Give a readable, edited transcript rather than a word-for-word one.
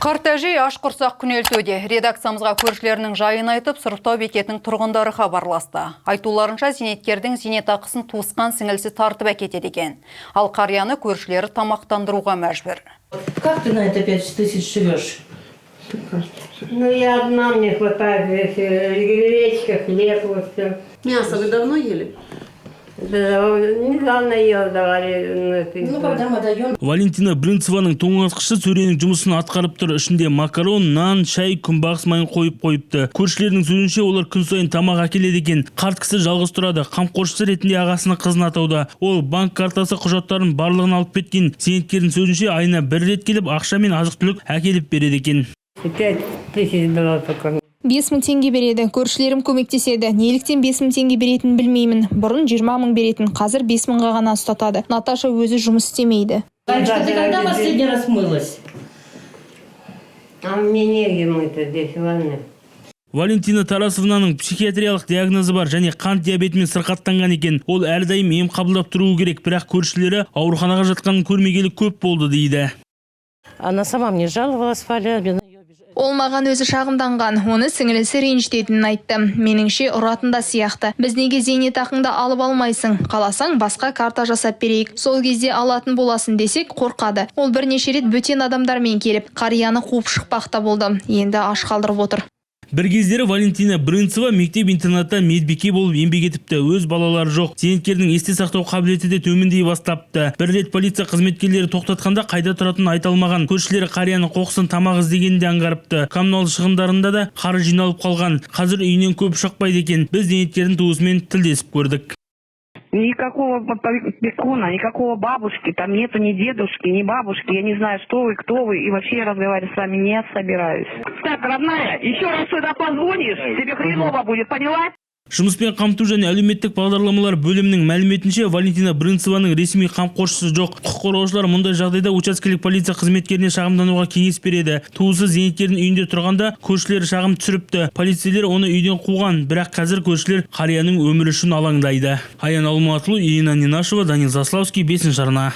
Қартәжей аш құрсақ күнелтуде. Редакциямызға көршілерінің жайын айтып, сұрыптау бекетінің тұрғындары хабарласты. Айтуларынша зейнеткердің зейнетақысын туысқан сіңілісі тартып әкетеді екен. Ал қарияны көршілері тамақтандыруға мәжбүр. Как ты на это 5000 живешь? Ну, я одна, мне хватает гречка, хлеб, вот все. Мясо вы давно ели? Недавно ел, давали. Ну, когда мы даем... Валентина Брынцеваның тоңазытқышы сөренің жұмысын атқарып тұр. Ішінде макарон, нан, шай, күнбағыс майын қойыпты. Көршілердің сөзінше олар күн сайын тамақ әкеледі екен. Қарт кісі жалғыз тұрады. Қамқоршысы ретінде ағасының қызын атауда. Ол банк картасы құжаттарын барлығын алып кеткен. Зейнеткердің сөзінше айына бір рет келіп, ақша мен азық-түлік әкеліп береді екен. 5000 дала только. 5000 теңге береді. Көршілерім көмектеседі. Неліктен 5000 теңге беретінін білмеймін. Бұрын 20 000 беретін, қазір 5000-ға ғана ұстатады. Наташа өзі жұмыс істемейді. Танечка, ты когда последний раз мылась? А мне негде мыться здесь, ладно. Валентина Тарасовнаның психиатриялық диагнозы бар және қант диабетімен сырқаттанған екен. Ол әрдайым ем қабылдап тұруы керек, бірақ көршілері ауруханаға жатқанын көрмегелі көп болды дейді. Она сама мне жаловалась, Валя. Ол маған өзі шағымданған, оны сіңілісі ренжітетінін айтты. Меніңше ұратында сияқты. Біз неге зейнетақыңды алып алмайсың? Қаласаң басқа карта жасап берейік. Сол кезде алатын боласын десек қорқады. Ол бірнеше рет бөтен адамдармен келіп, қарияны қуып шықпақта болды. Енді аш қалдырып отыр. Бір кездері Валентина Брынцева мектеп-интернатта медбике болып еңбек етіпті. Өз балалары жоқ. Зейнеткердің есте сақтау қабілеті де төмендей бастапты. Бір рет полиция қызметкерлері тоқтатқанда қайда тұратынын айта алмаған. Көршілері қарияның қоқысын тамақ іздегенін де аңғарыпты. Коммунал шығындарында да қары жиналып қалған. Қазір үйінен көп шықпайды екен. Біз зейнеткердің туысымен тілдесіп көрдік. Никакого опекуна, никакого бабушки, там нету ни дедушки, ни бабушки, я не знаю, что вы, кто вы, и вообще я разговаривать с вами не собираюсь. Так, родная, еще раз сюда позвонишь, тебе хреново будет, поняла? Жұмыспен қамту және әлеуметтік бағдарламалар бөлімінің мәліметінше Валентина Брынцеваның ресми қамқоршысы жоқ. Құқық қорғаушылар мұндай жағдайда учаскелік полиция қызметкеріне шағымдануға кеңес береді. Туысы зейнеткердің үйінде тұрғанда көршілері шағым түсіріпті. Полицейлер оны үйден қуған, бірақ қазір көршілер қарияның өмірі үшін алаңдайды. Аян Алматұлы, Ирина Нинашева, Данил Заславский, 5-ші арна.